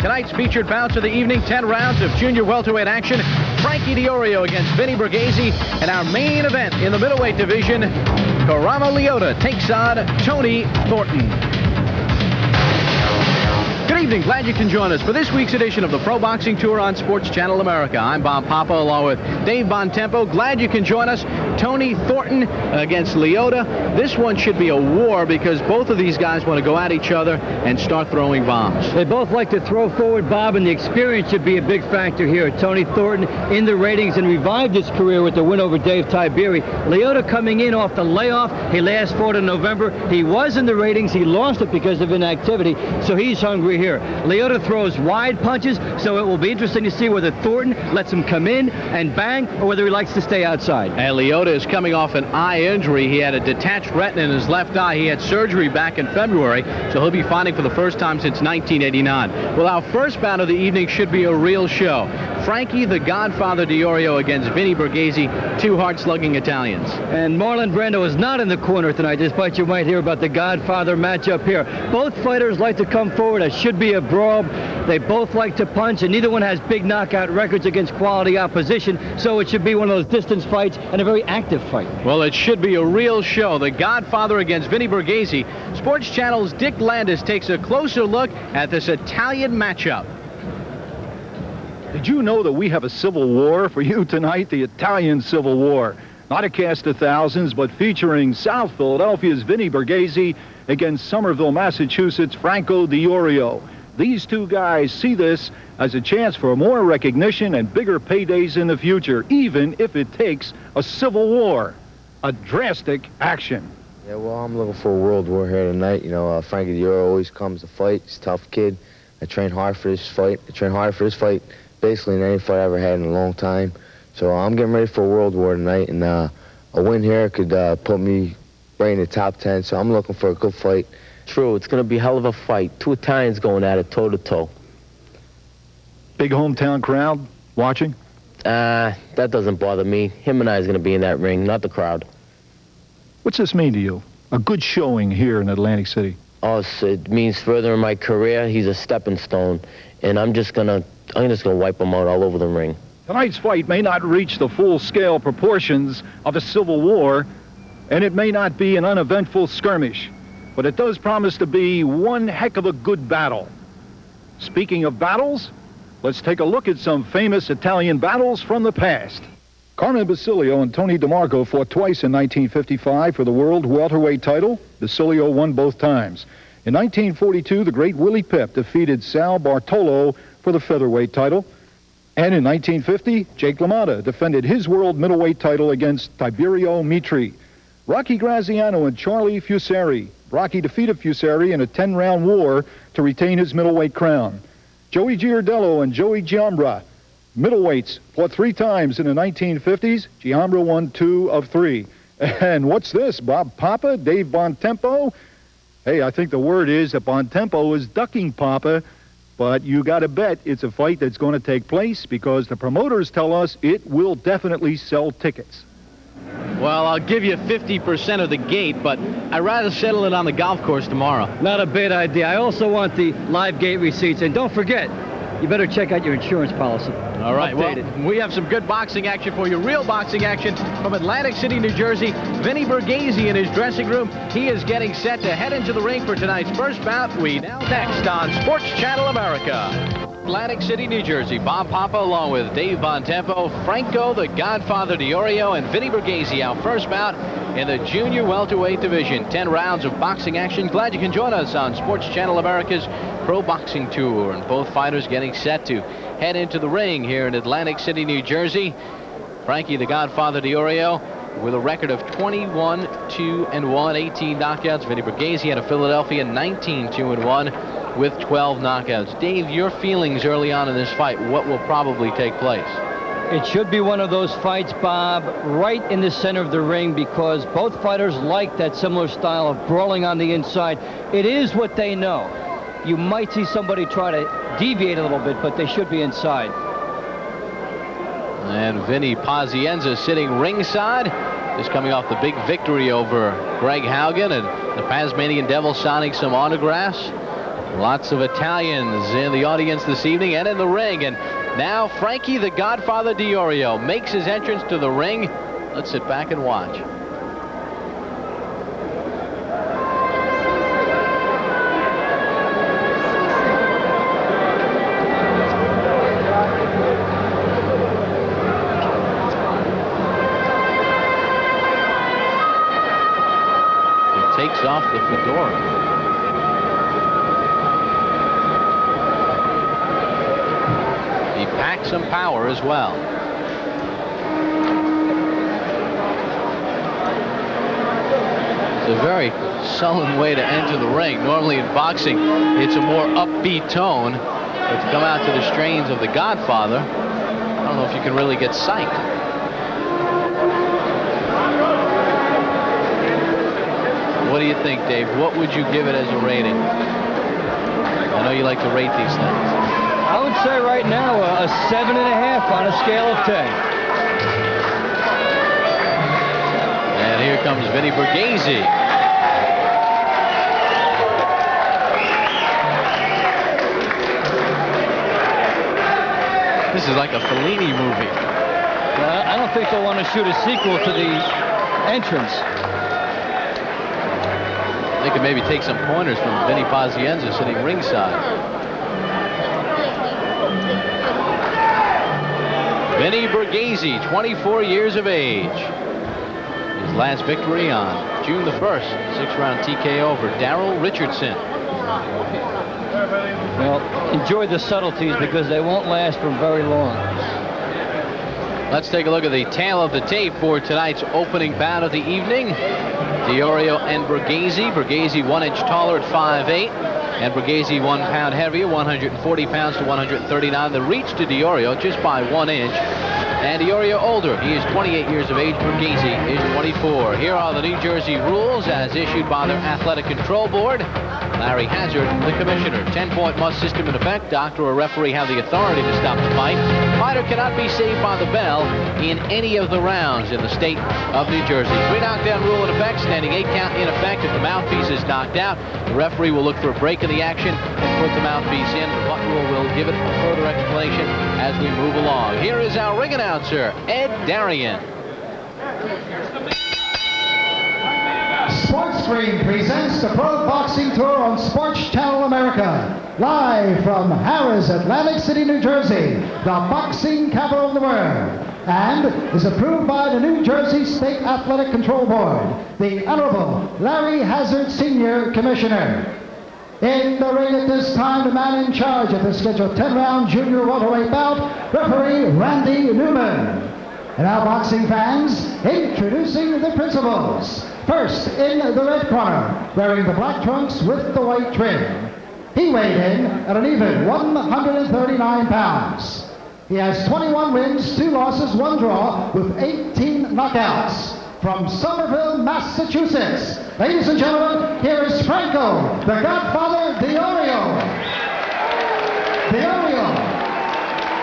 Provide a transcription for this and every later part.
Tonight's featured bouts of the evening, 10 rounds of junior welterweight action. Frankie DiOrio against Vinnie Burgese. And our main event in the middleweight division, Karama Lyoto takes on Tony Thornton. Good evening. Glad you can join us for this week's edition of the Pro Boxing Tour on Sports Channel America. I'm Bob Papa along with Dave Bontempo. Glad you can join us. Tony Thornton against Lyoto. This one should be a war because both of these guys want to go at each other and start throwing bombs. They both like to throw forward, Bob, and the experience should be a big factor here. Tony Thornton in the ratings and revived his career with the win over Dave Tiberi. Lyoto coming in off the layoff. He last fought in November. He was in the ratings. He lost it because of inactivity, so he's hungry here. Lyoto throws wide punches, so it will be interesting to see whether Thornton lets him come in and bang or whether he likes to stay outside. And Lyoto is coming off an eye injury. He had a detached retina in his left eye. He had surgery back in February, so he'll be fighting for the first time since 1989. Well, our first bout of the evening should be a real show. Frankie the Godfather DiOrio against Vinnie Burgese, two hard-slugging Italians. And Marlon Brando is not in the corner tonight, despite you might hear about the Godfather matchup here. Both fighters like to come forward. It should be a brawl. They both like to punch, and neither one has big knockout records against quality opposition, so it should be one of those distance fights and a very active fight. Well, it should be a real show. The Godfather against Vinnie Burgese. Sports Channel's Dick Landis takes a closer look at this Italian matchup. Did you know that we have a civil war for you tonight? The Italian Civil War. Not a cast of thousands, but featuring South Philadelphia's Vinnie Burgese against Somerville, Massachusetts' Franco DiOrio. These two guys see this as a chance for more recognition and bigger paydays in the future, even if it takes a civil war, a drastic action. Yeah, well, I'm looking for a world war here tonight. You know, Frankie DiOrio always comes to fight. He's a tough kid. I trained hard for this fight. Basically in any fight I ever had in a long time. So I'm getting ready for a world war tonight, and a win here could put me right in the top 10, so I'm looking for a good fight. True, it's going to be a hell of a fight. Two Italians going at it toe-to-toe. Big hometown crowd watching? That doesn't bother me. Him and I is going to be in that ring, not the crowd. What's this mean to you? A good showing here in Atlantic City. Oh, so it means further in my career. He's a stepping stone, and I'm just gonna wipe him out all over the ring. Tonight's fight may not reach the full-scale proportions of a civil war, and it may not be an uneventful skirmish, but it does promise to be one heck of a good battle. Speaking of battles, let's take a look at some famous Italian battles from the past. Carmen Basilio and Tony DeMarco fought twice in 1955 for the world welterweight title. Basilio won both times. In 1942, the great Willie Pep defeated Sal Bartolo for the featherweight title. And in 1950, Jake LaMotta defended his world middleweight title against Tiberio Mitri. Rocky Graziano and Charlie Fusari. Rocky defeated Fusari in a 10-round war to retain his middleweight crown. Joey Giardello and Joey Giambra, middleweights, fought 3 times in the 1950s. Giambra won 2 of 3. And what's this, Bob Papa, Dave Bontempo? Hey, I think the word is that Bontempo is ducking Papa, but you got to bet it's a fight that's going to take place because the promoters tell us it will definitely sell tickets. Well, I'll give you 50% of the gate, but I'd rather settle it on the golf course tomorrow. Not a bad idea. I also want the live gate receipts, and don't forget, you better check out your insurance policy. All right, Updated. well, we have some good boxing action for you, real boxing action from Atlantic City, New Jersey. Vinnie Burgese in his dressing room. He is getting set to head into the ring for tonight's first bout. We now next on Sports Channel America. Atlantic City, New Jersey. Bob Papa along with Dave Bontempo, Franco the Godfather DiOrio, and Vinnie Burgese. Our first bout in the junior welterweight division. 10 rounds of boxing action. Glad you can join us on Sports Channel America's Pro Boxing Tour. And both fighters getting set to head into the ring here in Atlantic City, New Jersey. Frankie the Godfather DiOrio with a record of 21-2-1, 18 knockouts. Vinnie Burgese out of Philadelphia, 19-2-1 with 12 knockouts. Dave, your feelings early on in this fight, what will probably take place? It should be one of those fights, Bob, right in the center of the ring because both fighters like that similar style of brawling on the inside. It is what they know. You might see somebody try to deviate a little bit, but they should be inside. And Vinny Pazienza sitting ringside, just coming off the big victory over Greg Haugen, and the Tasmanian Devil signing some autographs. Lots of Italians in the audience this evening and in the ring. And now Frankie the Godfather DiOrio makes his entrance to the ring. Let's sit back and watch. He takes off the fedora. He packs some power as well. It's a very sullen way to enter the ring. Normally in boxing, it's a more upbeat tone. But to come out to the strains of The Godfather, I don't know if you can really get psyched. What do you think, Dave? What would you give it as a rating? I know you like to rate these things. I would say right now a 7.5 on a scale of 10. And here comes Vinnie Burgese. This is like a Fellini movie. Well, I don't think they'll want to shoot a sequel to the entrance. They could maybe take some pointers from Vinnie Pazienza sitting ringside. Vinnie Burgese, 24 years of age. His last victory on June the 1st, 6-round TKO over Darrell Richardson. Well, enjoy the subtleties because they won't last for very long. Let's take a look at the tail of the tape for tonight's opening bout of the evening. DiOrio and Burgese. Burgese 1 inch taller at 5'8", and Burgese 1 pound heavier, 140 pounds to 139. The reach to DiOrio just by 1 inch. And DiOrio older. He is 28 years of age. Burgese is 24. Here are the New Jersey rules as issued by their athletic control board. Larry Hazard, the commissioner. 10-point must system in effect. Doctor or referee have the authority to stop the fight. Fighter cannot be saved by the bell in any of the rounds in the state of New Jersey. 3 knockdown rule in effect. Standing 8 count in effect. If the mouthpiece is knocked out, the referee will look for a break in the action and put the mouthpiece in. The butt rule will give it a further explanation as we move along. Here is our ring announcer, Ed Darian. Sports Screen presents the Pro Boxing Tour on Sports Channel America. Live from Harrah's, Atlantic City, New Jersey, the boxing capital of the world. And is approved by the New Jersey State Athletic Control Board, the Honorable Larry Hazard, Senior Commissioner. In the ring at this time, the man in charge of the scheduled 10-round junior welterweight bout, referee Randy Newman. And our boxing fans, introducing the principals. First, in the red corner, wearing the black trunks with the white trim. He weighed in at an even 139 pounds. He has 21 wins, 2 losses, 1 draw, with 18 knockouts. From Somerville, Massachusetts, ladies and gentlemen, here is Franco, the Godfather DiOrio.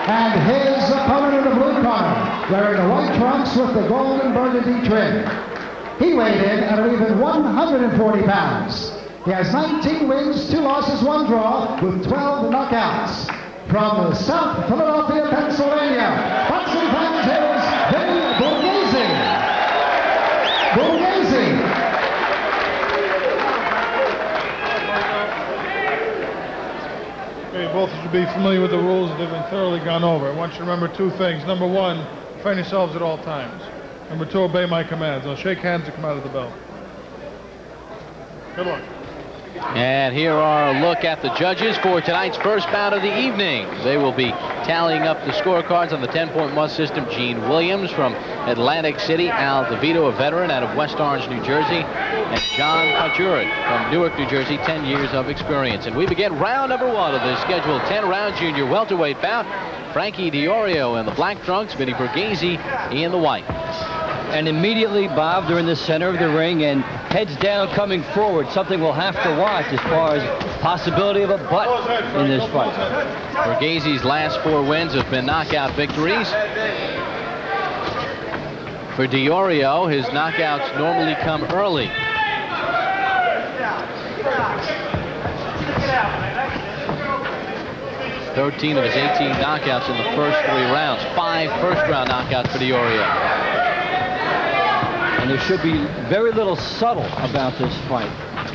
And his opponent in the blue corner, wearing the white trunks with the gold and burgundy trim. He weighed in at an even 140 pounds. He has 19 wins, 2 losses, 1 draw, with 12 knockouts. From South Philadelphia, Pennsylvania, boxing fans, here is Vinnie Burgese. Okay, both should be familiar with the rules that have been thoroughly gone over. I want you to remember 2 things. Number 1, train yourselves at all times. Number 2, obey my commands. I'll shake hands and come out of the bell. Good luck. And here are a look at the judges for tonight's first bout of the evening. They will be tallying up the scorecards on the 10-point must system. Gene Williams from Atlantic City, Al DeVito, a veteran out of West Orange, New Jersey, and John Pajurik from Newark, New Jersey, 10 years of experience. And we begin round number 1 of the scheduled 10-round junior welterweight bout. Frankie DiOrio in the black trunks, Vinnie Burgese in the white. And immediately, Bob, they're in the center of the ring and heads down coming forward. Something we'll have to watch as far as possibility of a butt in this fight. Burgese's last 4 wins have been knockout victories. For DiOrio, his knockouts normally come early. 13 of his 18 knockouts in the first 3 rounds. 5 first-round knockouts for DiOrio. And there should be very little subtle about this fight.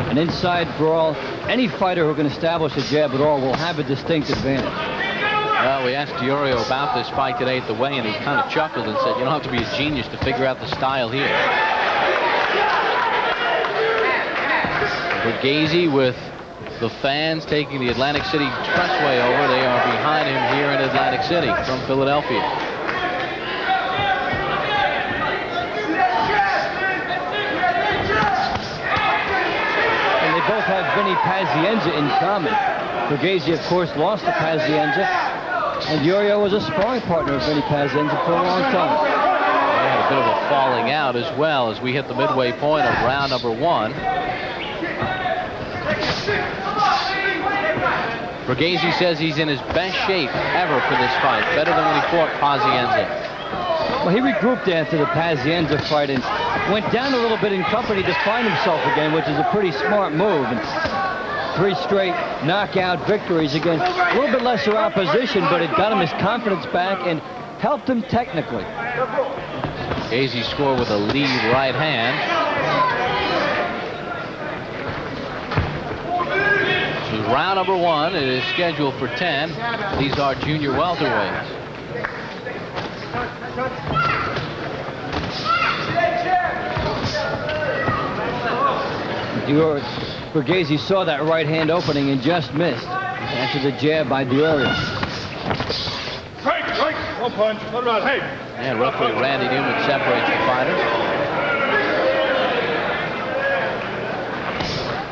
An inside brawl. Any fighter who can establish a jab at all will have a distinct advantage. Well, we asked DiOrio about this fight today at the weigh-in, and he kind of chuckled and said, you don't have to be a genius to figure out the style here. Burgese with the fans taking the Atlantic City Expressway over. They are behind him here in Atlantic City from Philadelphia. And they both have Vinnie Pazienza in common. Burgese, of course, lost to Pazienza, and DiOrio was a sparring partner of Vinnie Pazienza for a long time. They had a bit of a falling out as well as we hit the midway point of round number 1. Burgese says he's in his best shape ever for this fight, better than when he fought Pazienza. Well, he regrouped after the Pazienza fight and went down a little bit in company to find himself again, which is a pretty smart move. And 3 straight knockout victories against a little bit lesser opposition, but it got him his confidence back and helped him technically. Burgese scored with a lead right hand. Round number 1, it is scheduled for 10. These are junior welterweights. Burgese saw that right hand opening and just missed after the jab by DiOrio. Right. One punch. What about hey? And referee Randy Newman separates the fighters.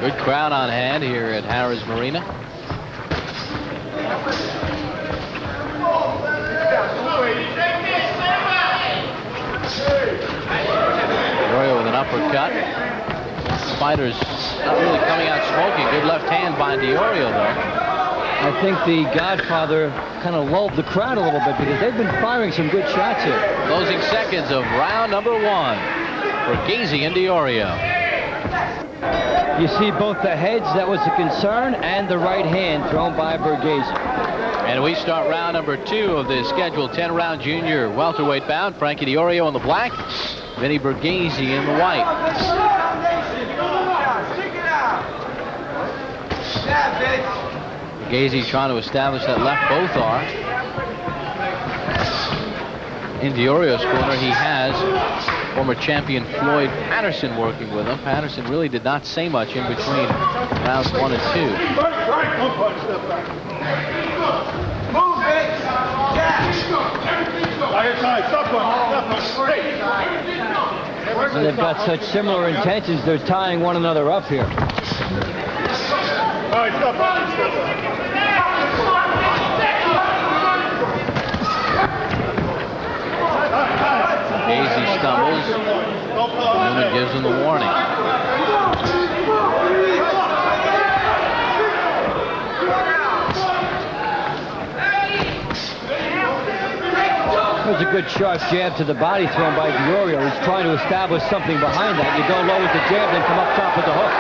Good crowd on hand here at Harrah's Marina. DiOrio with an uppercut. Fighters not really coming out smoking. Good left hand by DiOrio, though. I think the Godfather kind of lulled the crowd a little bit because they've been firing some good shots here. Closing seconds of round number 1 for Burgese and DiOrio. You see both the heads, that was a concern, and the right hand thrown by Burgese. And we start round number 2 of the scheduled 10-round junior welterweight bout. Frankie DiOrio in the black, Vinnie Burgese in the white. Burgese trying to establish that left both are. In DiOrio's corner, he has former champion Floyd Patterson working with him. Patterson really did not say much in between rounds 1 and 2. And they've got such similar intentions, they're tying one another up here. Burgese stumbles. Newman gives him the warning. That was a good sharp jab to the body thrown by DiOrio. He's trying to establish something behind that. You go low with the jab, then come up top with the hook.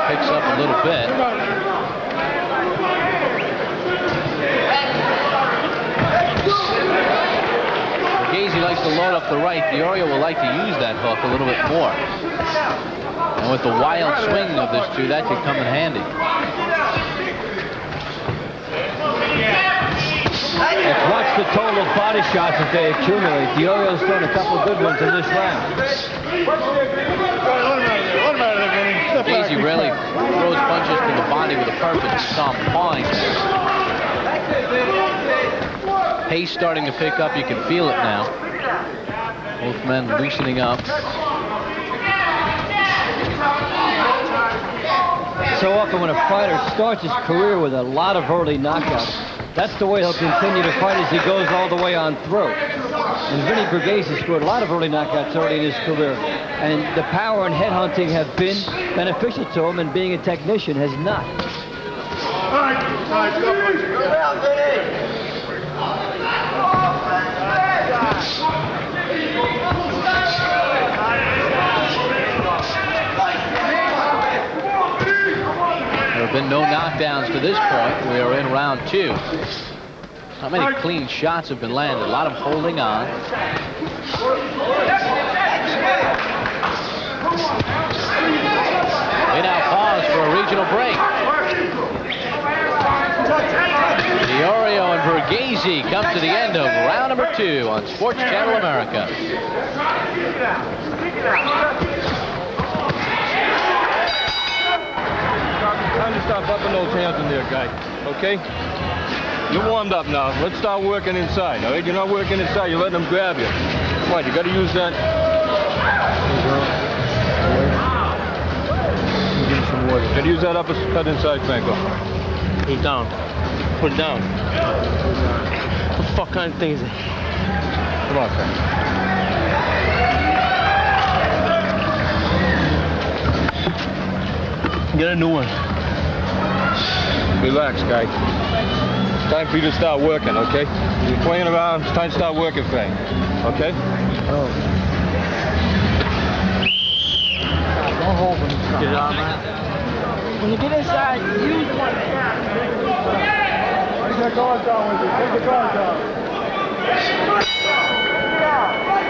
Picks up a little bit. Burgese likes to load up the right. DiOrio will like to use that hook a little bit more. And with the wild swing of this two, that could come in handy. Let's watch the total of body shots as they accumulate. DiOrio's thrown a couple of good ones in this round. Burgese rarely throws punches to the body with a purpose. You saw him pawing. Pace starting to pick up. You can feel it now. Both men loosening up. So often when a fighter starts his career with a lot of early knockouts, that's the way he'll continue to fight as he goes all the way on through. And Vinnie Burgese scored a lot of early knockouts early in his career. And the power and headhunting have been beneficial to him, and being a technician has not. There have been no knockdowns to this point. We are in round 2. Not many clean shots have been landed. A lot of holding on. We now pause for a regional break. DiOrio and Burgese come to the end of round number 2 on Sports Channel America. Time to start bumping those hands in there, guy. Okay? You're warmed up now. Let's start working inside, all right? You're not working inside. You're letting them grab you. Come on, you got to use that. Got to use that upper cut inside, Franco. Put it down. Put it down. What the fuck kind of thing is it? Come on, Franco. Get a new one. Relax, guy. It's time for you to start working, okay? You're playing around. It's time to start working, Frank. Okay? Don't hold him. Get it on, man. When you get inside, use one. Take the guard down with you. Take the guard down.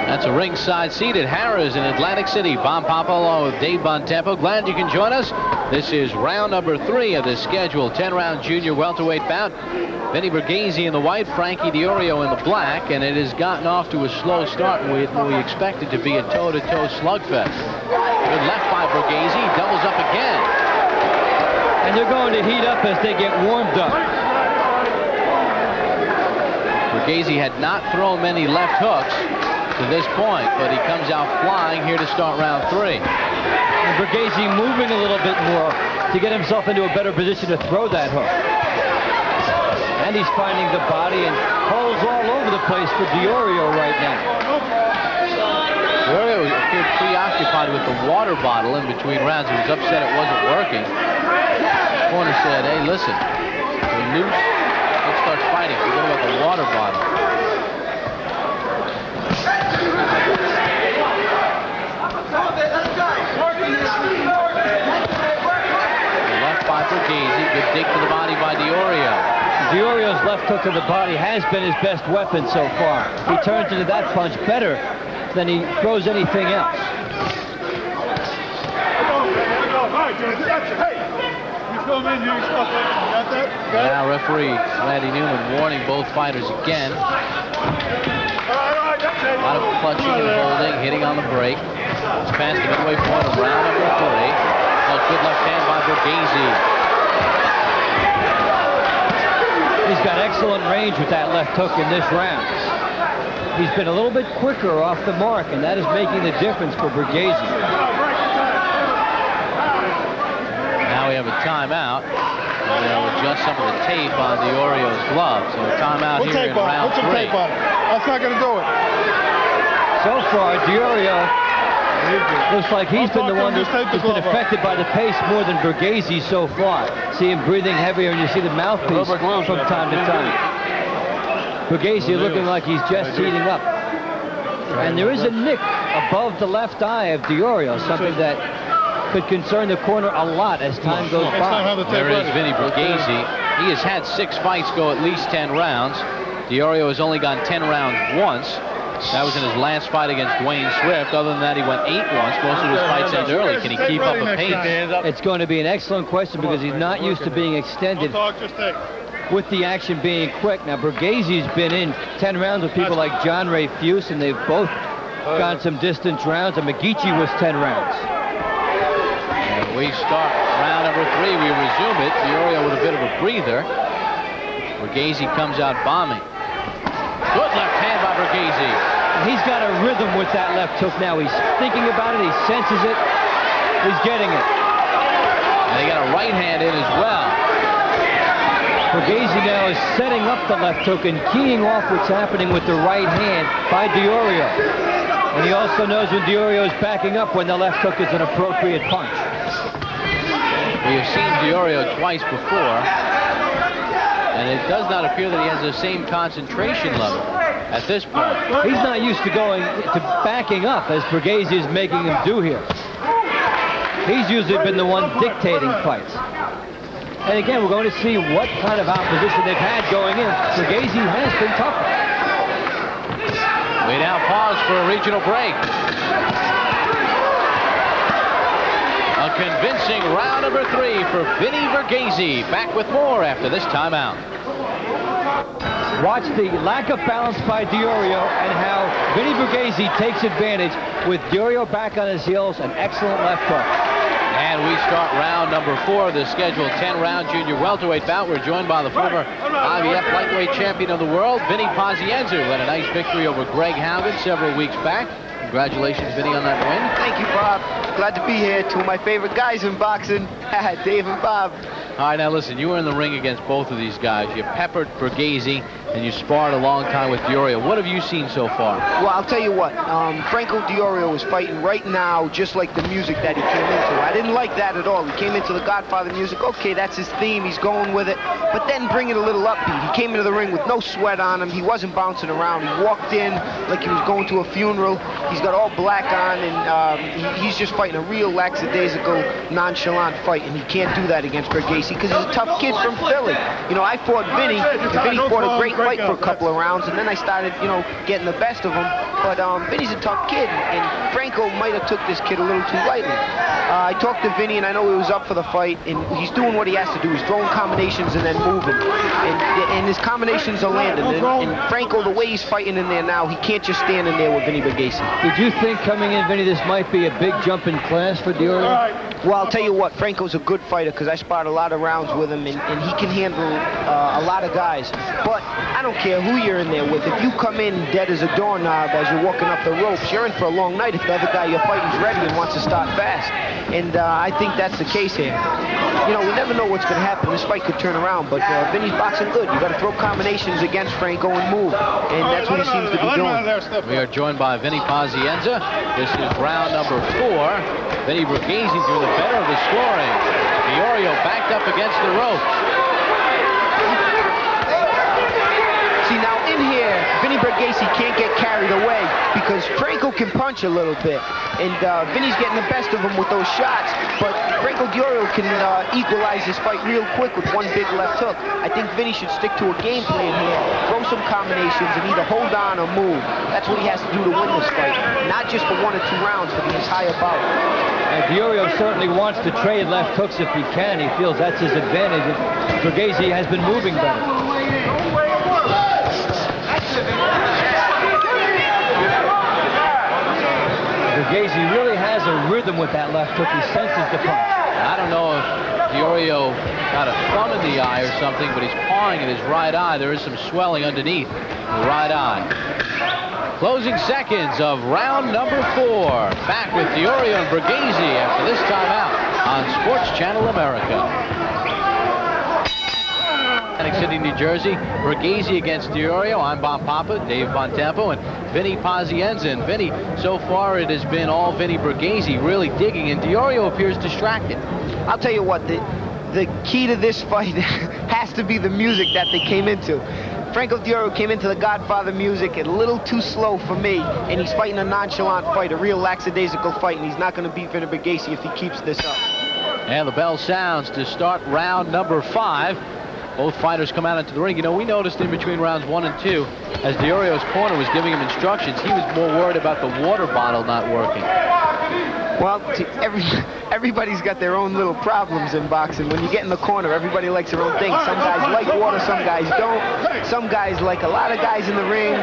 That's a ringside seat at Harrah's in Atlantic City. Bob Papa along with Dave Bontempo. Glad you can join us. This is round number 3 of this scheduled 10-round junior welterweight bout. Vinnie Burgese in the white, Frankie DiOrio in the black, and it has gotten off to a slow start. We expected to be a toe-to-toe slugfest. Good left by Burgese, doubles up again. And they're going to heat up as they get warmed up. Burgese had not thrown many left hooks to this point, but he comes out flying here to start round 3. And Burgese moving a little bit more to get himself into a better position to throw that hook. And he's finding the body and holes all over the place for DiOrio right now. DiOrio appeared preoccupied with the water bottle in between rounds. He was upset it wasn't working. The corner said, hey, listen, we're loose. Let's start fighting. Forget about the water bottle. Left by Burgese. Good dig to the body by DiOrio. DiOrio's left hook to the body has been his best weapon so far. He turns into that punch better than he throws anything else. Now referee Randy Newman warning both fighters again. A lot of clutching and holding, hitting on the break. It's past the midway point of round number 3. Oh, good left hand by Burgese. He's got excellent range with that left hook in this round. He's been a little bit quicker off the mark, and that is making the difference for Burgese. Now we have a timeout. And they'll adjust some of the tape on DiOrio's glove. So a timeout here in round 3. Put some tape on it. That's not going to do it. So far, DiOrio looks like he's been the one that's been affected by the pace more than Burgese so far. See him breathing heavier, and you see the mouthpiece from time to time. Burgese looking like he's just heating up. And there is a nick above the left eye of DiOrio, something that could concern the corner a lot as time goes by. There is Vinnie Burgese. He has had 6 fights go at least 10 rounds. DiOrio has only gone 10 rounds once. That was in his last fight against Dwayne Swift. Other than that, he went 8 once. Most of his fights end early. Can he keep up a pace? It's going to be an excellent question because he's not used to being extended with the action being quick. Now, Burgese's been in 10 rounds with people like John Ray Fuse, and they've both gone some distance rounds, and McGeechee was 10 rounds. And we start round number 3. We resume it. DiOrio with a bit of a breather. Burgese comes out bombing. Good left hand by Burgese. He's got a rhythm with that left hook now. He's thinking about it. He senses it. He's getting it. And he got a right hand in as well. Burgese now is setting up the left hook and keying off what's happening with the right hand by DiOrio. And he also knows when DiOrio is backing up when the left hook is an appropriate punch. We have seen DiOrio twice before, and it does not appear that he has the same concentration level at this point. He's not used to going to backing up as Burgese is making him do here. He's usually been the one dictating fights. And again, we're going to see what kind of opposition they've had going in. Burgese has been tough. We now pause for a regional break. A convincing round number 3 for Vinnie Burgese. Back with more after this timeout. Watch the lack of balance by DiOrio and how Vinnie Burgese takes advantage with DiOrio back on his heels. An excellent left hook. And we start round number 4 of the scheduled 10-round junior welterweight bout. We're joined by the former IBF lightweight champion of the world, Vinnie Pazienza, who had a nice victory over Greg Haugen several weeks back. Congratulations, Vinnie, on that win. Thank you, Bob. Glad to be here. Two of my favorite guys in boxing, Dave and Bob. All right, now listen, you were in the ring against both of these guys. You peppered Burgese, and you sparred a long time with DiOrio. What have you seen so far? Well, I'll tell you what. Franco DiOrio is fighting right now just like the music that he came into. I didn't like that at all. He came into the Godfather music. Okay, that's his theme. He's going with it. But then bring it a little upbeat. He came into the ring with no sweat on him. He wasn't bouncing around. He walked in like he was going to a funeral. He's got all black on, and he's just fighting a real lackadaisical, nonchalant fight, and he can't do that against Burgese because he's a tough kid from Philly. You know, I fought Vinnie, and Vinnie fought a great fight for a couple of rounds, and then I started, you know, getting the best of him. But Vinnie's a tough kid, and Franco might have took this kid a little too lightly. I talked to Vinnie, and I know he was up for the fight, and he's doing what he has to do. He's throwing combinations and then moving, and his combinations are landing. And Franco, the way he's fighting in there now, he can't just stand in there with Vinnie Burgese. Did you think coming in, Vinnie, this might be a big jump in class for DiOrio? Well, I'll tell you what, Franco's a good fighter because I sparred a lot of rounds with him, and he can handle a lot of guys. But I don't care who you're in there with. If you come in dead as a doorknob as you're walking up the ropes, you're in for a long night if the other guy you're fighting's ready and wants to start fast. And I think that's the case here. You know, we never know what's going to happen. This fight could turn around, but Vinnie's boxing good. You got to throw combinations against Franco and move, and that's what he seems to be doing. We are joined by Vinnie Pazienza. This is round number 4. Vinnie Burgese through the better of the scoring. DiOrio backed up against the ropes. See, now in here, Vinnie Burgese can't get carried away because Franco can punch a little bit, and Vinnie's getting the best of him with those shots, but Franco DiOrio can equalize this fight real quick with one big left hook. I think Vinnie should stick to a game plan here, throw some combinations, and either hold on or move. That's what he has to do to win this fight, not just for 1 or 2 rounds, for the entire bout. DiOrio certainly wants to trade left hooks if he can. He feels that's his advantage. Burgese has been moving better. Burgese really has a rhythm with that left hook. He senses the punch. I don't know if DiOrio got a thumb in the eye or something, but he's pawing at his right eye. There is some swelling underneath the right eye. Closing seconds of round number 4. Back with DiOrio and Burgese after this timeout on Sports Channel America. Atlantic City, New Jersey. Burgese against DiOrio. I'm Bob Papa, Dave Bontempo, and Vinnie Pazienza. And Vinnie, so far it has been all Vinnie Burgese really digging, and DiOrio appears distracted. I'll tell you what, the key to this fight has to be the music that they came into. Franco DiOrio came into the Godfather music a little too slow for me, and he's fighting a nonchalant fight, a real lackadaisical fight, and he's not going to beat Vinnie Burgese if he keeps this up. And the bell sounds to start round number 5. Both fighters come out into the ring. You know, we noticed in between rounds 1 and 2, as DiOrio's corner was giving him instructions, he was more worried about the water bottle not working. Well, everybody's got their own little problems in boxing. When you get in the corner, everybody likes their own thing. Some guys like water, some guys don't. Some guys like a lot of guys in the ring.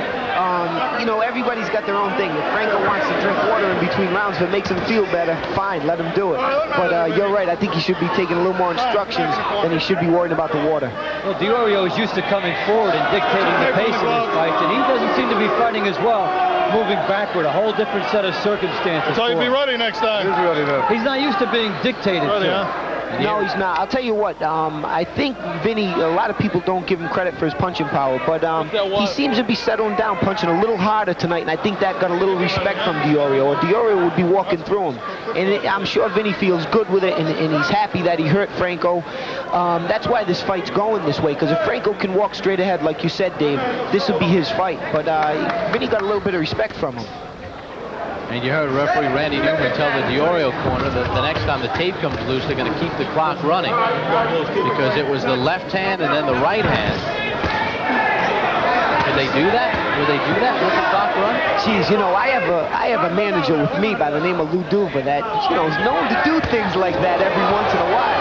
You know, everybody's got their own thing. If Franco wants to drink water in between rounds if it makes him feel better, fine, let him do it. But you're right, I think he should be taking a little more instructions than he should be worried about the water. Well, DiOrio is used to coming forward and dictating the pace of his fights, and he doesn't seem to be fighting as well, moving backward, a whole different set of circumstances. So he'll be ready next time. He's not used to being dictated to. No, he's not. I'll tell you what, I think Vinnie, a lot of people don't give him credit for his punching power, but he seems to be settling down, punching a little harder tonight, and I think that got a little respect from DiOrio, or DiOrio would be walking through him. And I'm sure Vinnie feels good with it, and he's happy that he hurt Franco. That's why this fight's going this way, because if Franco can walk straight ahead, like you said, Dave, this would be his fight. But Vinnie got a little bit of respect from him. And you heard referee Randy Newman tell the DiOrio corner that the next time the tape comes loose, they're going to keep the clock running because it was the left hand and then the right hand. Did they do that? Will they do that with the clock run? Geez, you know, I have a manager with me by the name of Lou Duva that, you know, is known to do things like that every once in a while.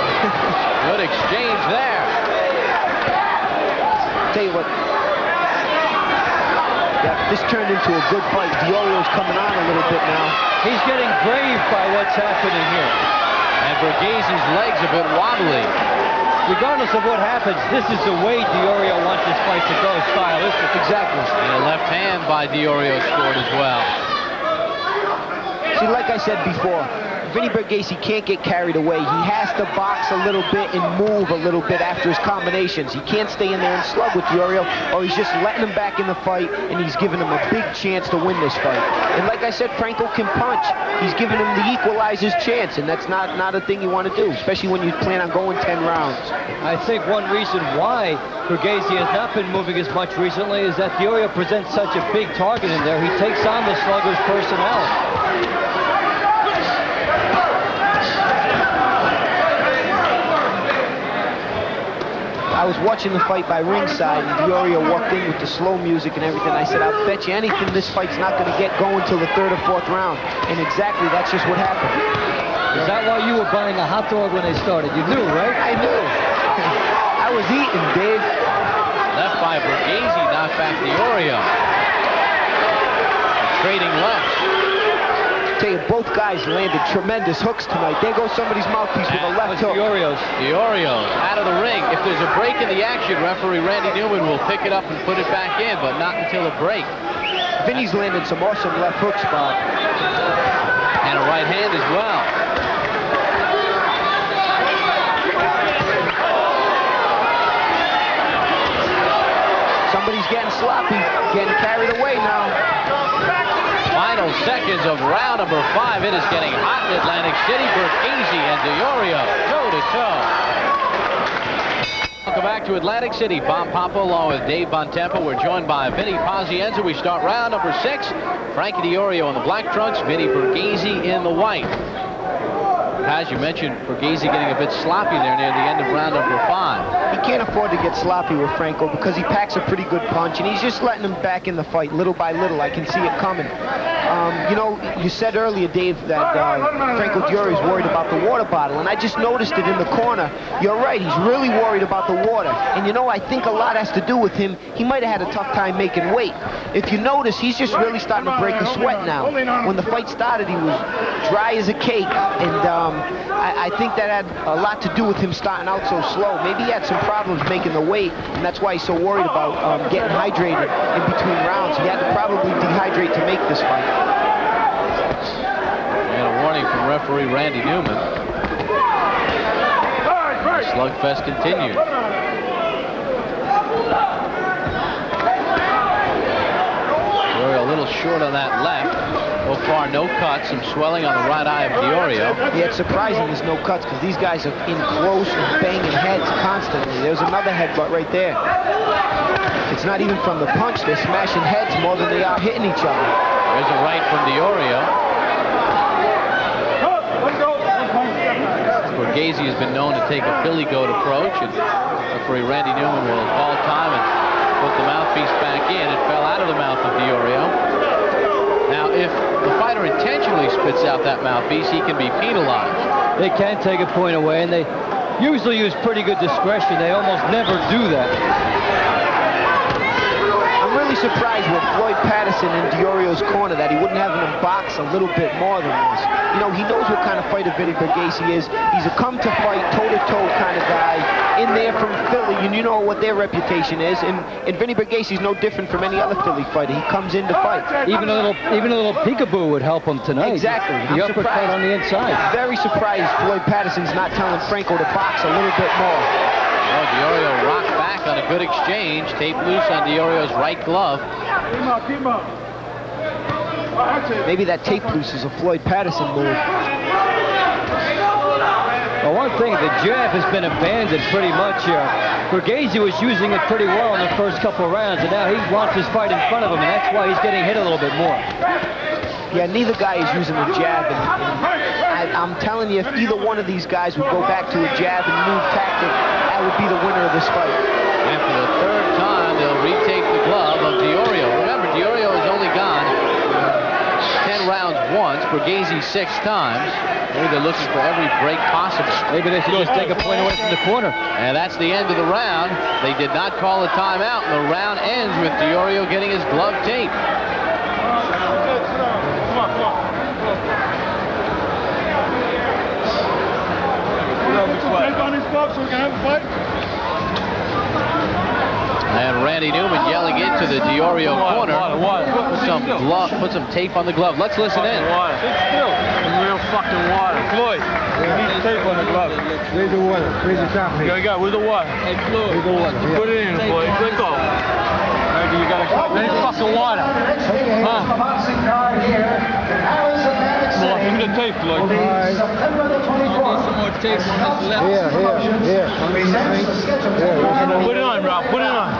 Good exchange there. Tell you what. Yeah, this turned into a good fight. DiOrio's coming on a little bit now. He's getting brave by what's happening here. And Burgese's legs a bit wobbly. Regardless of what happens, this is the way DiOrio wants this fight to go, stylistic. Exactly. And a left hand by DiOrio scored as well. See, like I said before, Vinnie Burgese can't get carried away. He has to box a little bit and move a little bit after his combinations. He can't stay in there and slug with DiOrio, or he's just letting him back in the fight, and he's giving him a big chance to win this fight. And like I said, Franco can punch. He's giving him the equalizer's chance, and that's not a thing you want to do, especially when you plan on going 10 rounds. I think one reason why Burgese has not been moving as much recently is that DiOrio presents such a big target in there. He takes on the slugger's personality. I was watching the fight by ringside, and DiOrio walked in with the slow music and everything. I said, I'll bet you anything this fight's not going to get going till the 3rd or 4th round. And exactly, that's just what happened. Is that why you were buying a hot dog when they started? You knew, right? I knew. I was eating, Dave. Left by Burgese, knocked back DiOrio. Trading left. Tell you, both guys landed tremendous hooks tonight. There goes somebody's mouthpiece with a left hook. DiOrio's Out of the ring. If there's a break in the action, referee Randy Newman will pick it up and put it back in, but not until a break. Vinny's landed some awesome left hooks, Bob. And a right hand as well. Somebody's getting sloppy, getting carried away now. Final seconds of round number 5. It is getting hot in Atlantic City. Burgese and DiOrio toe-to-toe. Welcome back to Atlantic City. Bob Papa along with Dave Bontempo. We're joined by Vinnie Pazienza. We start round number 6. Frankie DiOrio in the black trunks. Vinnie Burgese in the white. As you mentioned, Burgese getting a bit sloppy there near the end of round number 5. He can't afford to get sloppy with Franco because he packs a pretty good punch, and he's just letting him back in the fight little by little. I can see it coming. You know, you said earlier, Dave, that Franco DiOrio is worried about the water bottle, and I just noticed it in the corner. You're right, he's really worried about the water. And you know, I think a lot has to do with him. He might have had a tough time making weight. If you notice, he's just really starting to break a sweat now. When the fight started, he was dry as a cake, and I think that had a lot to do with him starting out so slow. Maybe he had some problems making the weight, and that's why he's so worried about getting hydrated in between rounds. He had to probably dehydrate to make this fight. And a warning from referee Randy Newman. Slugfest continued. DiOrio a little short on that left. So far, no cuts. Some swelling on the right eye of DiOrio. Yeah, it's surprising there's no cuts because these guys are in close and banging heads constantly. There's another headbutt right there. It's not even from the punch. They're smashing heads more than they are hitting each other. There's a right from DiOrio. Burgese has been known to take a Billy Goat approach, and referee Randy Newman will call time and put the mouthpiece back in. It fell out of the mouth of DiOrio. Now, if the fighter intentionally spits out that mouthpiece, he can be penalized. They can take a point away, and they usually use pretty good discretion. They almost never do that. I'm really surprised with Floyd Patterson in DiOrio's corner that he wouldn't have him box a little bit more than this. You know, he knows what kind of fighter Vinnie Burgese is. He's a come-to-fight, toe-to-toe kind of guy in there from Philly, and you know what their reputation is. And Vinnie Burgese is no different from any other Philly fighter. He comes in to fight. Even a little peekaboo would help him tonight. Exactly. The uppercut on the inside. Very surprised Floyd Patterson's not telling Franco to box a little bit more. Oh, DiOrio rocked back on a good exchange. Tape loose on DiOrio's right glove. Maybe that tape loose is a Floyd Patterson move. Well, one thing, the jab has been abandoned pretty much here. Burgese was using it pretty well in the first couple of rounds, and now he wants his fight in front of him, and that's why he's getting hit a little bit more. Yeah, neither guy is using a jab. And I'm telling you, if either one of these guys would go back to a jab and move tactic, that would be the winner of this fight. And for the third time, they'll retake the glove of DiOrio. Remember, DiOrio has only gone 10 rounds once, Burgese 6 times. Maybe they're looking for every break possible. Maybe they should just take a point away from the corner. And that's the end of the round. They did not call a timeout, and the round ends with DiOrio getting his glove tape. Take on his glove so we can have a fight. And Randy Newman yelling into the DiOrio corner. Put some tape on the glove. Let's listen in. Water. Sit still. Real fucking water. Floyd, we need tape on the glove. Where's the water? Where's the top? Where's the water? Hey, Floyd. Where's the water? Put it in, Floyd. Let go. Maybe you gotta cut. There's fucking water. Huh? boxing card here in Harris Atlantic City. Give me the tape, Floyd. September the 24th. Some more tape on this left. Here. Put it on, Ralph. Put it on.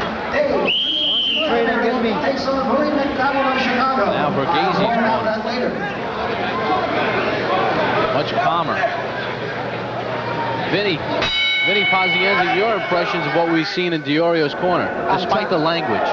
Now Burgese's corner. Much calmer. Vinnie Pazienza, your impressions of what we've seen in DiOrio's corner, despite the language.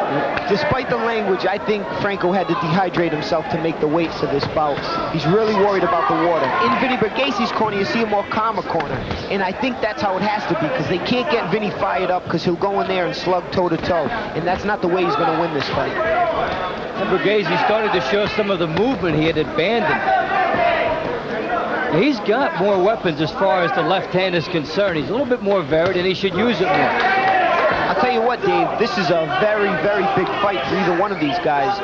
Despite the language, I think Franco had to dehydrate himself to make the weight for this bout. He's really worried about the water. In Vinnie Burgese's corner, you see a more calmer corner. And I think that's how it has to be, because they can't get Vinnie fired up, because he'll go in there and slug toe-to-toe. And that's not the way he's going to win this fight. And Burgese started to show some of the movement he had abandoned. He's got more weapons as far as the left hand is concerned. He's a little bit more varied, and he should use it more. I'll tell you what, Dave, this is a very, very big fight for either one of these guys.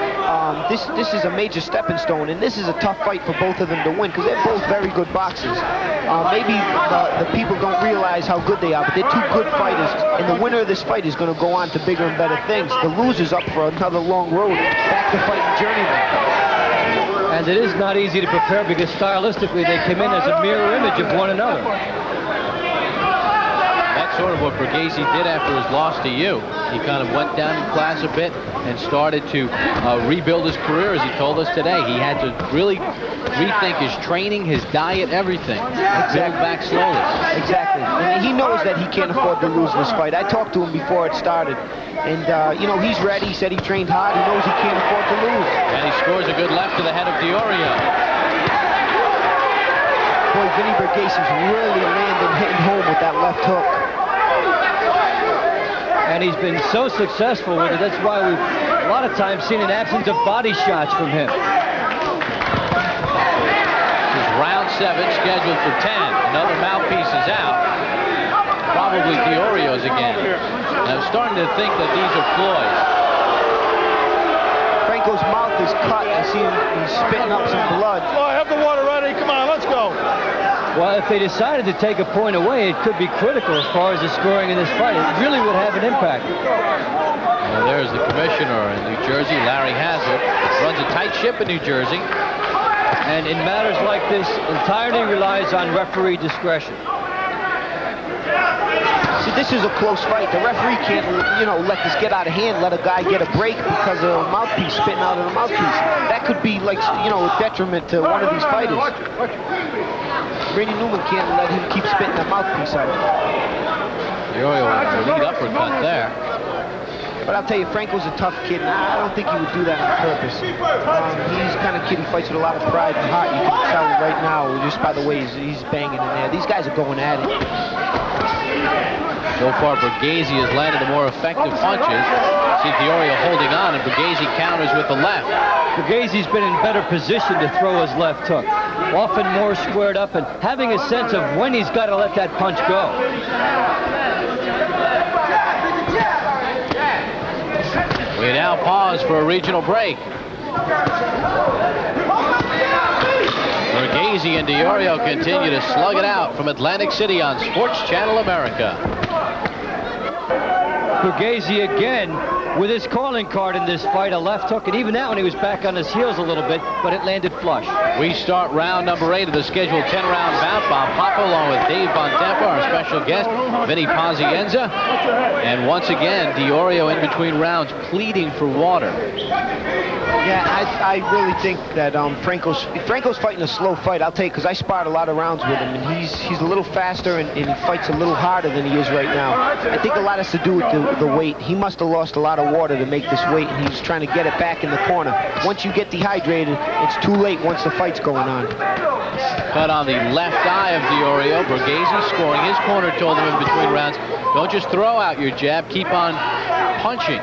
This is a major stepping stone, and this is a tough fight for both of them to win, because they're both very good boxers. Maybe the people don't realize how good they are, but they're two good fighters, and the winner of this fight is going to go on to bigger and better things. The loser's up for another long road back to fighting journeyman. And it is not easy to prepare, because stylistically they come in as a mirror image of one another. That's sort of what Burgese did after his loss to you. He kind of went down in class a bit and started to rebuild his career, as he told us today. He had to really rethink his training, his diet, everything. Build back slowly. Exactly. And he knows that he can't afford to lose this fight. I talked to him before it started. And, he's ready. He said he trained hard. He knows he can't afford to lose. And he scores a good left to the head of DiOrio. Boy, Vinnie Burgese's really hitting home with that left hook. And he's been so successful with it. That's why we've a lot of times seen an absence of body shots from him. This is round 7, scheduled for 10. Another mouthpiece is out. Probably DiOrio's again. And I'm starting to think that these are Floyd's. Franco's mouth is cut. I see him, he's spitting up some blood. Floyd, have the water ready. Come on, let's go. Well, if they decided to take a point away, it could be critical as far as the scoring in this fight. It really would have an impact. Well, there's the commissioner in New Jersey, Larry Hazzard. Runs a tight ship in New Jersey. And in matters like this, entirely relies on referee discretion. See, this is a close fight. The referee can't, let this get out of hand, let a guy get a break because of a mouthpiece spitting out of the mouthpiece. That could be like, a detriment to one of these fighters. Randy Newman can't let him keep spitting that mouthpiece out. DiOrio with a lead uppercut there. But I'll tell you, Franco's a tough kid, and I don't think he would do that on purpose. He's the kind of kid who fights with a lot of pride and heart. You can tell right now, just by the way he's banging in there. These guys are going at it. So far, Burgese has landed the more effective punches. See DiOrio holding on, and Burgese counters with the left. Burgese's been in better position to throw his left hook. Often more squared up and having a sense of when he's got to let that punch go. We now pause for a regional break. Burgese and DiOrio continue to slug it out from Atlantic City on Sports Channel America. Burgese again with his calling card in this fight, a left hook, and even that one he was back on his heels a little bit, but it landed flush. We start round number 8 of the scheduled 10-round bout. Bob Papa along with Dave Bontempo, our special guest, Vinnie Pazienza. And once again, DiOrio in between rounds pleading for water. Yeah, I really think that Franco's fighting a slow fight. I'll tell you, because I sparred a lot of rounds with him, and he's a little faster and he fights a little harder than he is right now. I think a lot has to do with the weight. He must have lost a lot of water to make this weight, and he's trying to get it back in the corner. Once you get dehydrated, it's too late once the fight's going on. Cut on the left eye of DiOrio. Burgese scoring. His corner told him in between rounds, don't just throw out your jab, keep on punching.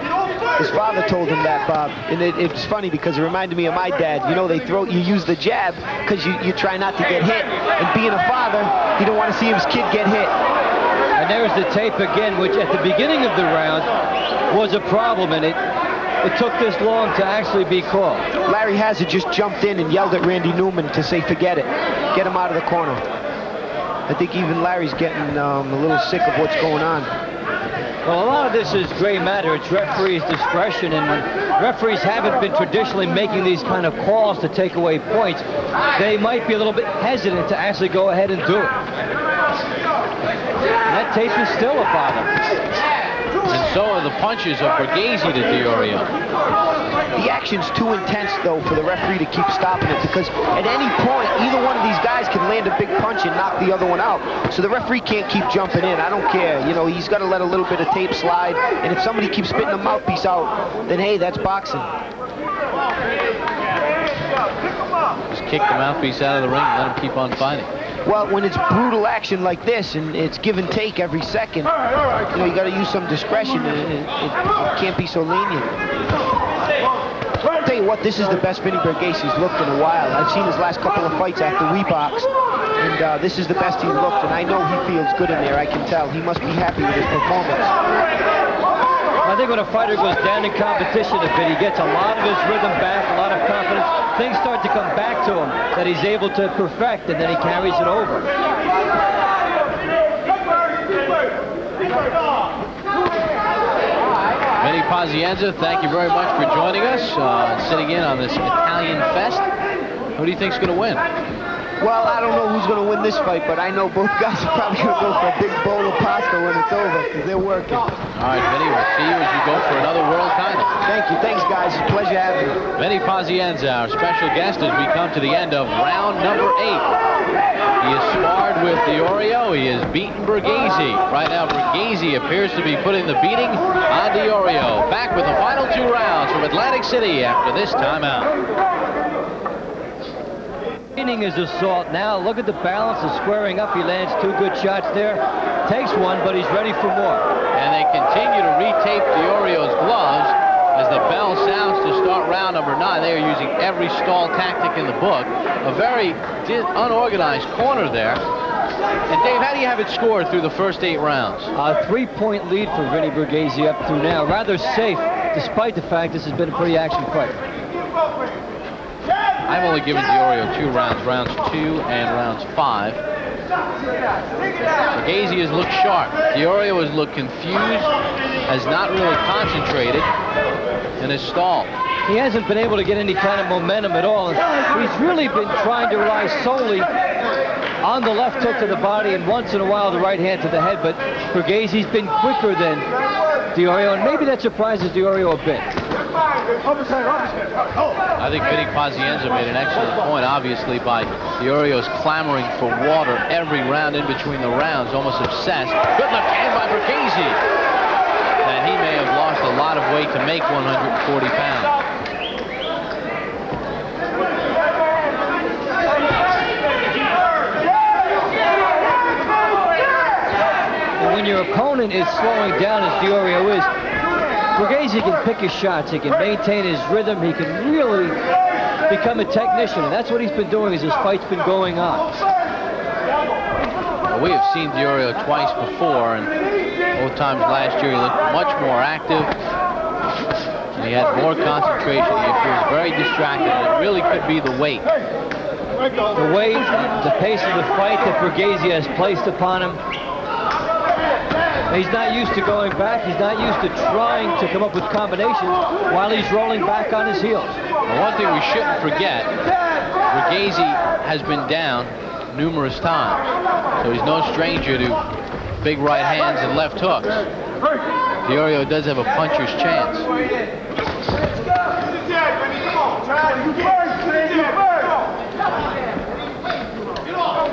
His father told him that, Bob, and it's funny because it reminded me of my dad. You know, you use the jab because you try not to get hit, and being a father, he don't want to see his kid get hit. And there's the tape again, which at the beginning of the round was a problem, and it took this long to actually be called. Larry Hazard just jumped in and yelled at Randy Newman to say, forget it, get him out of the corner. I think even Larry's getting a little sick of what's going on. Well, a lot of this is gray matter. It's referees' discretion, and referees haven't been traditionally making these kind of calls to take away points. They might be a little bit hesitant to actually go ahead and do it. And that tape is still a bother. And so are the punches of Burgese to DiOrio. The action's too intense, though, for the referee to keep stopping it, because at any point, either one of these guys can land a big punch and knock the other one out. So the referee can't keep jumping in. I don't care. You know, he's got to let a little bit of tape slide, and if somebody keeps spitting a mouthpiece out, then, hey, that's boxing. Just kick the mouthpiece out of the ring and let him keep on fighting. Well, when it's brutal action like this and it's give and take every second, you know, you got to use some discretion. It can't be so lenient. I'll tell you what, this is the best Vinnie Burgese's looked in a while. I've seen his last couple of fights after we boxed, and this is the best he's looked, and I know he feels good in there. I can tell. He must be happy with his performance. I think when a fighter goes down in competition a bit, he gets a lot of his rhythm back, a lot of confidence. Things start to come back to him that he's able to perfect, and then he carries it over. Vinnie Pazienza, thank you very much for joining us, sitting in on this Italian fest. Who do you think's going to win? Well, I don't know who's going to win this fight, but I know both guys are probably going to go for a big bowl of pasta when it's over, because they're working. All right, Vinnie, we'll see you as you go for another world title. Thank you. Thanks, guys. It's a pleasure having you. Vinnie Pazienza, our special guest, as we come to the end of round number 8. He has sparred with DiOrio. He has beaten Burgese. Right now, Burgese appears to be putting the beating on DiOrio. Back with the final 2 rounds from Atlantic City after this timeout. His assault now. Look at the balance of squaring up. He lands 2 good shots there. Takes one, but he's ready for more. And they continue to retape DiOrio's gloves as the bell sounds to start round number 9. They are using every stall tactic in the book. A very unorganized corner there. And Dave, how do you have it scored through the first 8 rounds? A 3-point lead for Vinnie Burgese up through now. Rather safe, despite the fact this has been a pretty action fight. I've only given DiOrio 2 rounds, rounds 2 and rounds 5. Burgese has looked sharp. DiOrio has looked confused, has not really concentrated, and has stalled. He hasn't been able to get any kind of momentum at all. He's really been trying to rely solely on the left hook to the body and once in a while the right hand to the head, but Burgese's been quicker than DiOrio, and maybe that surprises DiOrio a bit. I think Vinnie Pazienza made an excellent point, obviously, by DiOrio's clamoring for water every round in between the rounds, almost obsessed. Good left hand by Burgese. And he may have lost a lot of weight to make 140 pounds. And when your opponent is slowing down as DiOrio is, Burgese can pick his shots, he can maintain his rhythm, he can really become a technician, and that's what he's been doing as his fight's been going on. Well, we have seen DiOrio twice before, and both times last year he looked much more active, and he had more concentration. He appears very distracted, and it really could be the weight. The weight, the pace of the fight that Burgese has placed upon him. He's not used to going back. He's not used to trying to come up with combinations while he's rolling back on his heels. Well, one thing we shouldn't forget, Burgese has been down numerous times, so he's no stranger to big right hands and left hooks. DiOrio does have a puncher's chance.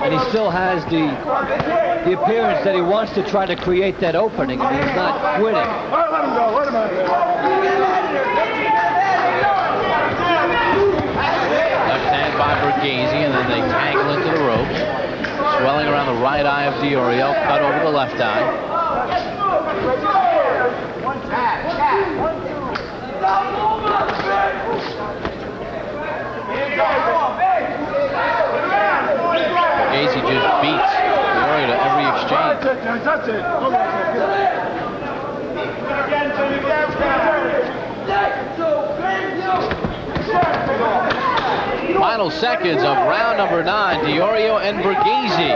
And he still has the appearance that he wants to try to create that opening, and he's not quitting. Let him go. Let him out. Left hand by Burgese, and then they tangle into the ropes. Swelling around the right eye of DiOrio, cut over the left eye. Burgese just beats DiOrio to every exchange. That's it. Final seconds of round number 9. DiOrio and Burgese.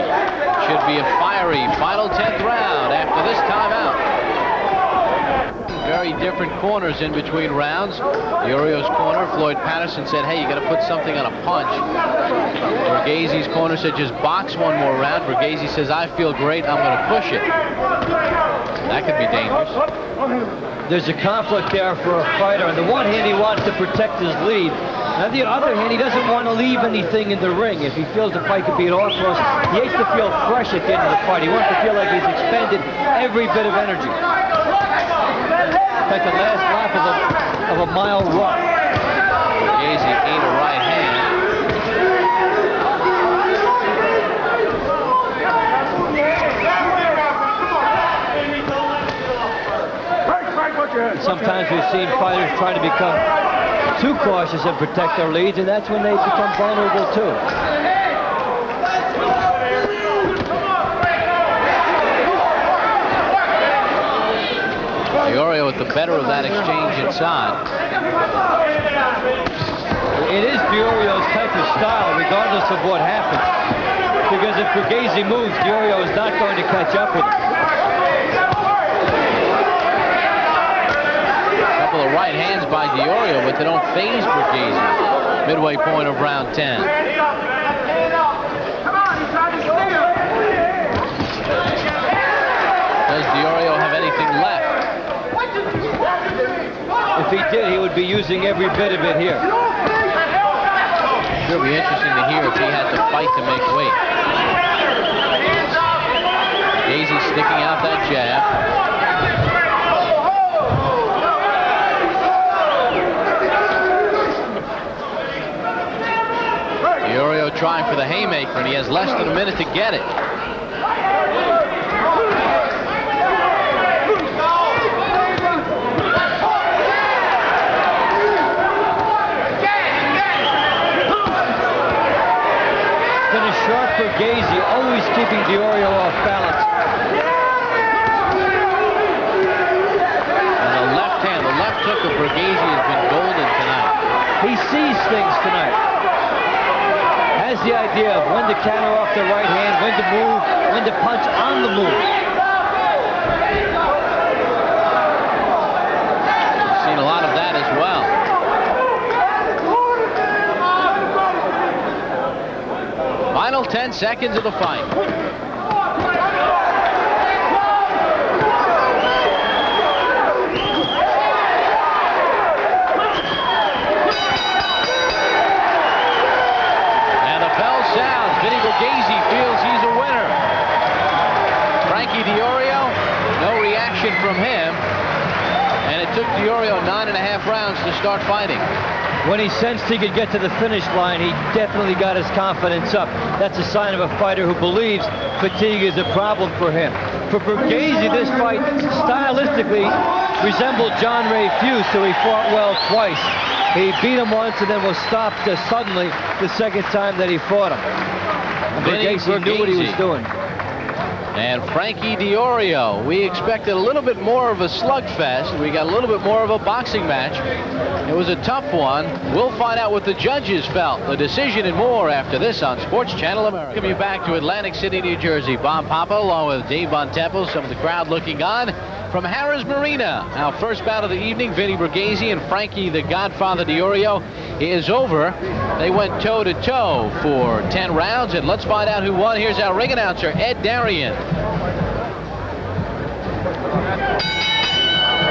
Should be a fiery final 10th round after this timeout. Very different corners in between rounds. DiOrio's corner, Floyd Patterson, said, hey, you got to put something on a punch. Burgese's corner said, just box one more round. Burgese says, I feel great. I'm going to push it. That could be dangerous. There's a conflict there for a fighter. On the one hand, he wants to protect his lead. On the other hand, he doesn't want to leave anything in the ring. If he feels the fight could be an off-cross, he hates to feel fresh at the end of the fight. He wants to feel like he's expended every bit of energy. It's like the last lap of a mile run. Burgese ate a right hand. Sometimes we've seen fighters trying to become too cautious and protect their leads, and that's when they become vulnerable too. DiOrio with the better of that exchange inside. It is DiOrio's type of style, regardless of what happens. Because if Burgese moves, DiOrio is not going to catch up with him. Couple of right hands by DiOrio, but they don't phase Burgese. Midway point of round 10. Does DiOrio have anything left? If he did, he would be using every bit of it here. It'll be interesting to hear if he had to fight to make weight. Burgese sticking out that jab. DiOrio trying for the haymaker, and he has less than a minute to get it. Finish short for Burgese, always keeping DiOrio off balance. And the left hand, the left hook of Burgese has been golden tonight. He sees things tonight. Has the idea of when to counter off the right hand, when to move, when to punch on the move. We've seen a lot of that as well. Final 10 seconds of the fight. Vinnie Burgese feels he's a winner. Frankie DiOrio, no reaction from him. And it took DiOrio 9.5 rounds to start fighting. When he sensed he could get to the finish line, he definitely got his confidence up. That's a sign of a fighter who believes fatigue is a problem for him. For Burgese, this fight stylistically resembled John Ray Fuse, so he fought well twice. He beat him once and then was stopped suddenly the second time that he fought him. Burgese knew what he was doing. And Frankie DiOrio, we expected a little bit more of a slugfest. We got a little bit more of a boxing match. It was a tough one. We'll find out what the judges felt. The decision and more after this on Sports Channel America. Welcome you back to Atlantic City, New Jersey. Bob Papa along with Dave Von Tempel, some of the crowd looking on. From Harrah's Marina, our first bout of the evening, Vinnie Burgese and Frankie the Godfather DiOrio is over. They went toe-to-toe for 10 rounds, and let's find out who won. Here's our ring announcer, Ed Darian.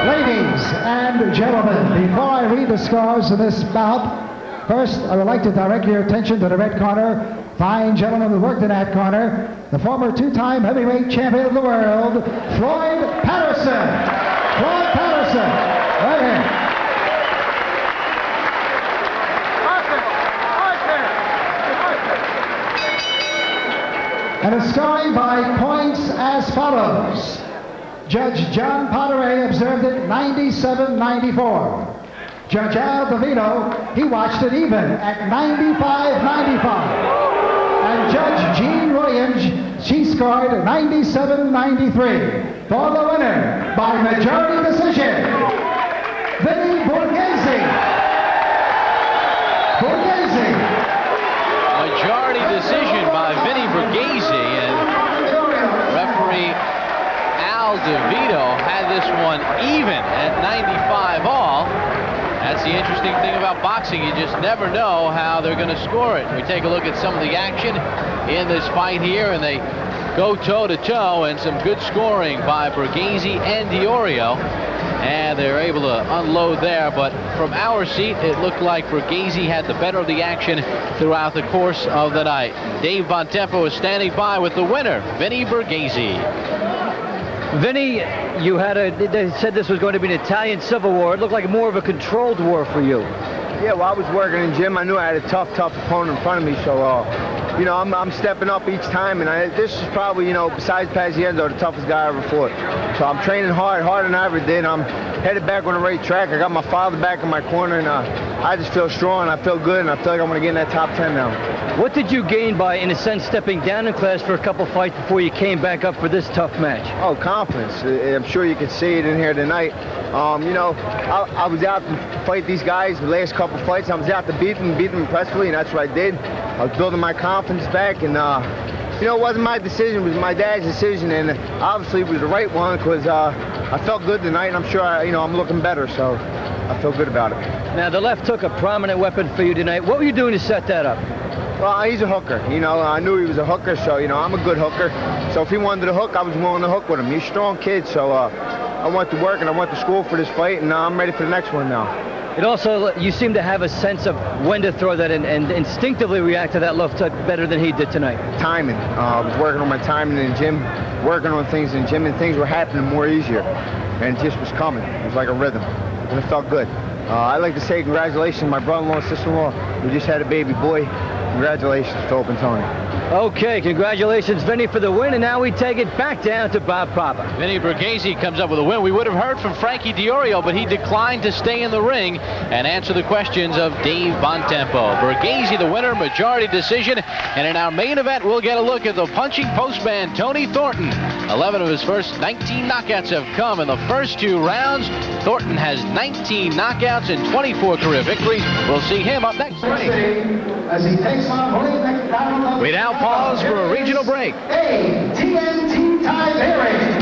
Ladies and gentlemen, before I read the scores of this bout, First, I would like to direct your attention to the red corner. Fine gentleman who worked in that corner. The former two-time heavyweight champion of the world, Floyd Patterson. Floyd Patterson, right here. And a scoring by points as follows. Judge John Potteray observed it 97-94. Judge Al DeVito, he watched it even at 95-95. And Judge Jean Williams, she scored 97-93. For the winner, by majority decision, Vinnie Burgese. Majority decision by Vinnie Burgese, and referee Al DeVito had this one even at 95 all. That's the interesting thing about boxing. You just never know how they're going to score it. We take a look at some of the action in this fight here, and they go toe-to-toe, and some good scoring by Burgese and DiOrio. And they're able to unload there, but from our seat, it looked like Burgese had the better of the action throughout the course of the night. Dave Bontempo is standing by with the winner, Vinnie Burgese. Vinnie, they said this was going to be an Italian Civil War. It looked like more of a controlled war for you. Yeah, well, I was working in gym. I knew I had a tough opponent in front of me, so, I'm stepping up each time, and this is probably, besides Pazienzo, the toughest guy I ever fought. So I'm training harder than I ever did. I'm headed back on the right track. I got my father back in my corner, and I just feel strong, I feel good, and I feel like I'm going to get in that top 10 now. What did you gain by, in a sense, stepping down in class for a couple fights before you came back up for this tough match? Oh, confidence. I'm sure you can see it in here tonight. I was out to fight these guys the last couple fights. I was out to beat them impressively, and that's what I did. I was building my confidence back, and it wasn't my decision, it was my dad's decision, and obviously it was the right one, because I felt good tonight, and I'm sure I'm looking better, so I feel good about it. Now, the left took a prominent weapon for you tonight. What were you doing to set that up? Well, he's a hooker. I knew he was a hooker, so, I'm a good hooker. So if he wanted to hook, I was willing to hook with him. He's a strong kid, so I went to work and I went to school for this fight, and I'm ready for the next one now. It also, you seem to have a sense of when to throw that in and instinctively react to that left hook better than he did tonight. Timing. I was working on my timing in the gym, working on things in the gym, and things were happening more easier. And it just was coming. It was like a rhythm, and it felt good. I'd like to say congratulations to my brother-in-law and sister-in-law. We just had a baby boy. Congratulations, Philip and Tony. Okay, congratulations, Vinnie, for the win, and now we take it back down to Bob Papa. Vinnie Burgese comes up with a win. We would have heard from Frankie DiOrio, but he declined to stay in the ring and answer the questions of Dave Bontempo. Burgese, the winner, majority decision. And in our main event, we'll get a look at the punching postman, Tony Thornton. 11 of his first 19 knockouts have come in the first two rounds. Thornton has 19 knockouts and 24 career victories. We'll see him up next. As he takes on We now pause for a regional break. TNT Tiberius.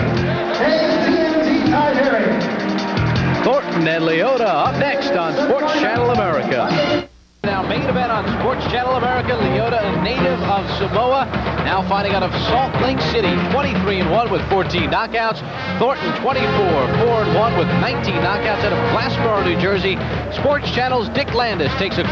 Thornton and Liotta up next on Sports Channel America. Now main event on Sports Channel America. Liotta, a native of Samoa, now fighting out of Salt Lake City, 23-1 with 14 knockouts. Thornton 24-4-1 with 19 knockouts out of Glassboro, New Jersey. Sports Channel's Dick Landis takes a